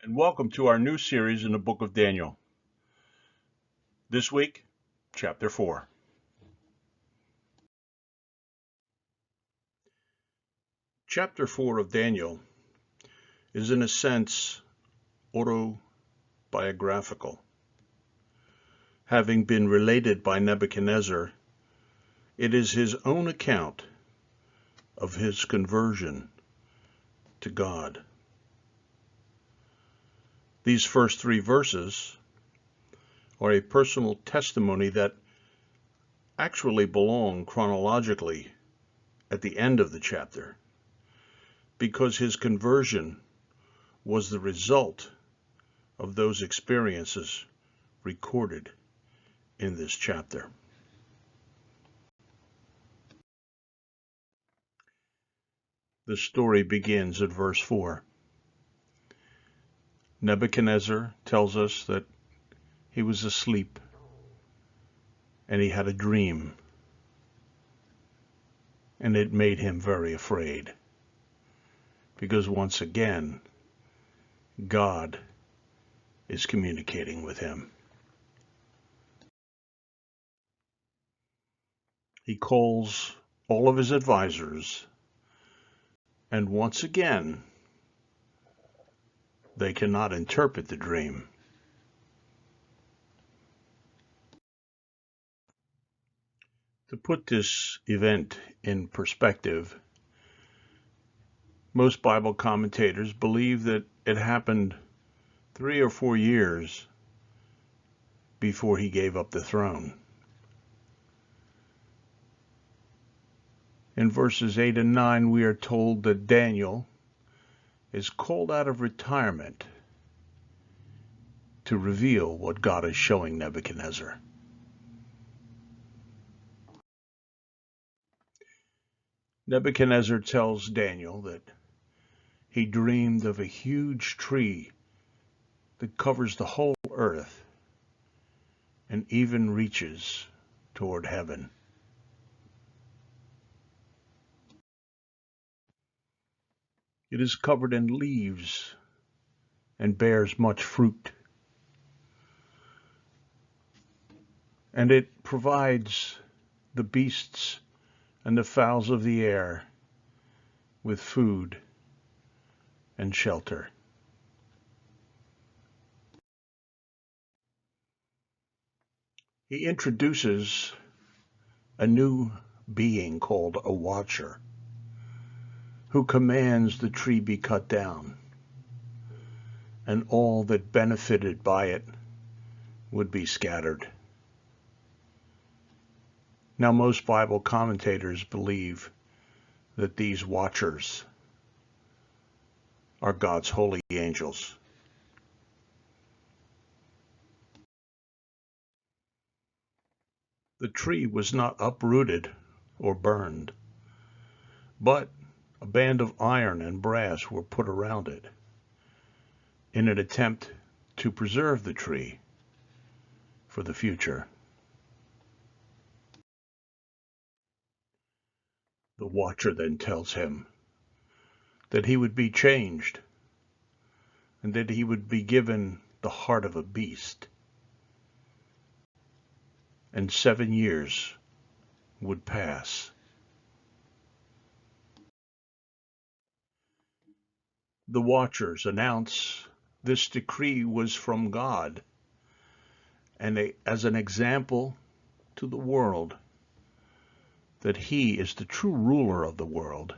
and welcome to our new series in the book of Daniel. This week, chapter 4. Chapter 4 of Daniel is, in a sense, autobiographical. Having been related by Nebuchadnezzar, it is his own account of his conversion to God. These first 3 verses are a personal testimony that actually belong chronologically at the end of the chapter, because his conversion was the result of those experiences recorded in this chapter. The story begins at verse 4. Nebuchadnezzar tells us that he was asleep and he had a dream, and it made him very afraid, because once again, God is communicating with him. He calls all of his advisors, and once again, they cannot interpret the dream. To put this event in perspective, most Bible commentators believe that it happened 3 or 4 years before he gave up the throne. In verses 8 and 9, we are told that Daniel is called out of retirement to reveal what God is showing Nebuchadnezzar. Nebuchadnezzar tells Daniel that he dreamed of a huge tree that covers the whole earth and even reaches toward heaven. It is covered in leaves and bears much fruit. And it provides the beasts and the fowls of the air with food and shelter. He introduces a new being called a watcher, who commands the tree be cut down, and all that benefited by it would be scattered. Now, most Bible commentators believe that these watchers are God's holy angels. The tree was not uprooted or burned, but a band of iron and brass were put around it in an attempt to preserve the tree for the future. The watcher then tells him that he would be changed and that he would be given the heart of a beast, and 7 years would pass. The watchers announce this decree was from God, and as an example to the world that he is the true ruler of the world,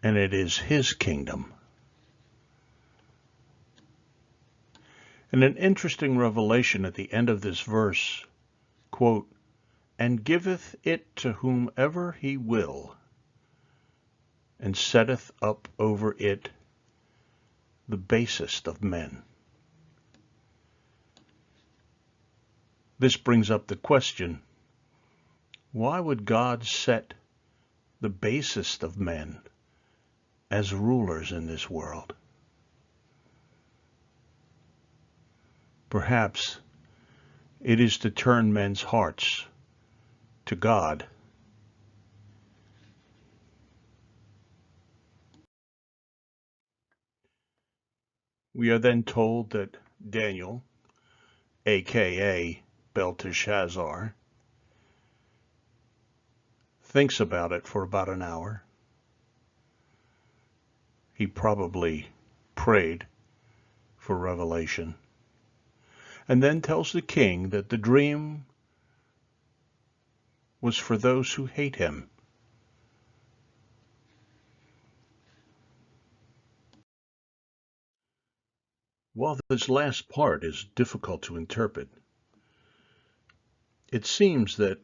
and it is his kingdom. And an interesting revelation at the end of this verse, quote, "And giveth it to whomever he will, and setteth up over it the basest of men." This brings up the question, why would God set the basest of men as rulers in this world? Perhaps it is to turn men's hearts to God. We are then told that Daniel, aka Belteshazzar, thinks about it for about an hour. He probably prayed for revelation, and then tells the king that the dream was for those who hate him. While this last part is difficult to interpret, it seems that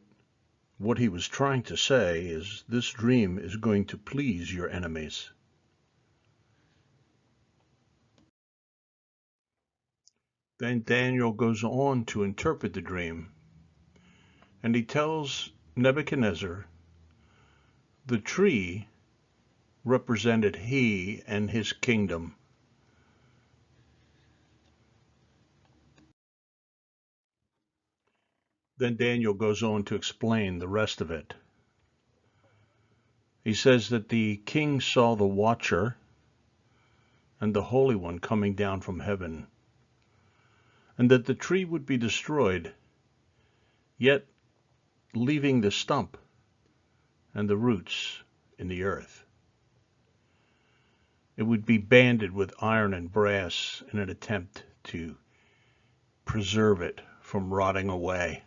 what he was trying to say is this dream is going to please your enemies. Then Daniel goes on to interpret the dream, and he tells Nebuchadnezzar the tree represented he and his kingdom. Then Daniel goes on to explain the rest of it. He says that the king saw the watcher and the Holy One coming down from heaven, and that the tree would be destroyed, yet leaving the stump and the roots in the earth. It would be banded with iron and brass in an attempt to preserve it from rotting away.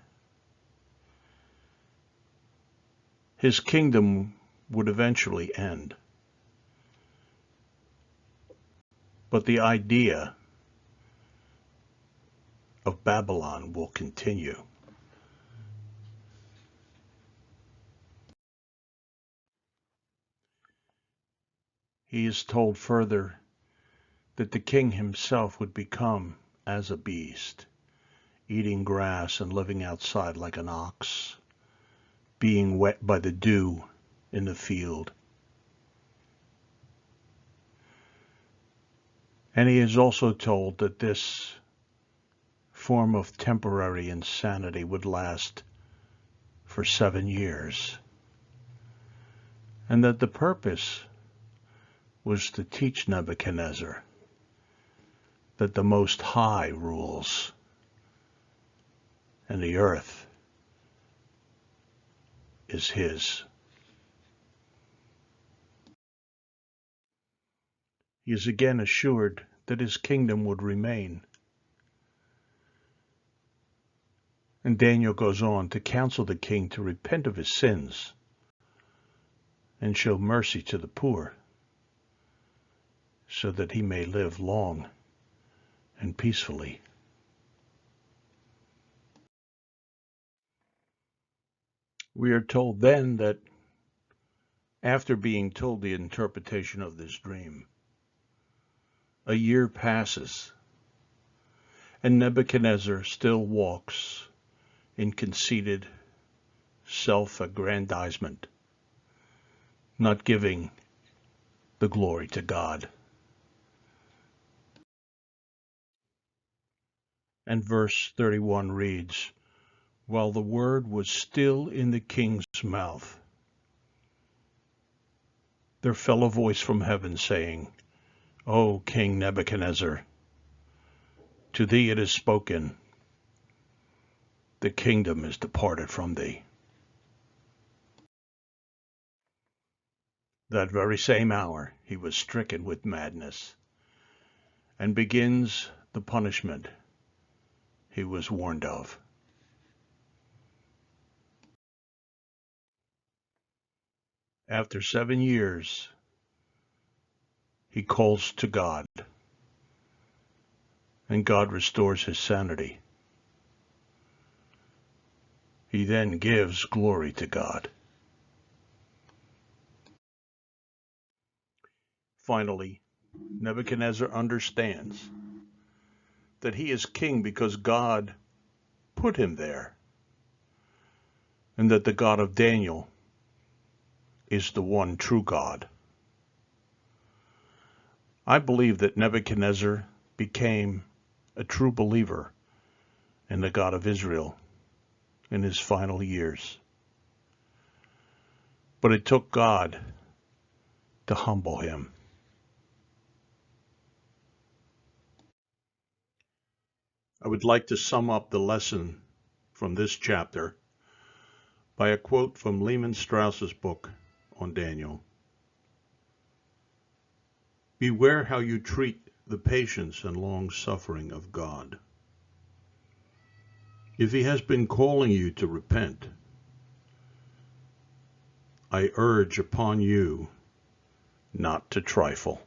His kingdom would eventually end. But the idea of Babylon will continue. He is told further that the king himself would become as a beast, eating grass and living outside like an ox, being wet by the dew in the field. And he is also told that this form of temporary insanity would last for 7 years, and that the purpose was to teach Nebuchadnezzar that the Most High rules and the earth is his. He is again assured that his kingdom would remain. And Daniel goes on to counsel the king to repent of his sins and show mercy to the poor, so that he may live long and peacefully. We are told then that after being told the interpretation of this dream, a year passes, and Nebuchadnezzar still walks in conceited self-aggrandizement, not giving the glory to God. And verse 31 reads, "While the word was still in the king's mouth, there fell a voice from heaven saying, O King Nebuchadnezzar, to thee it is spoken, the kingdom is departed from thee." That very same hour he was stricken with madness, and begins the punishment he was warned of. After 7 years, he calls to God, and God restores his sanity. He then gives glory to God. Finally, Nebuchadnezzar understands that he is king because God put him there, and that the God of Daniel is the one true God. I believe that Nebuchadnezzar became a true believer in the God of Israel in his final years. But it took God to humble him. I would like to sum up the lesson from this chapter by a quote from Lehman Strauss's book on Daniel. Beware how you treat the patience and long-suffering of God. If he has been calling you to repent, I urge upon you not to trifle.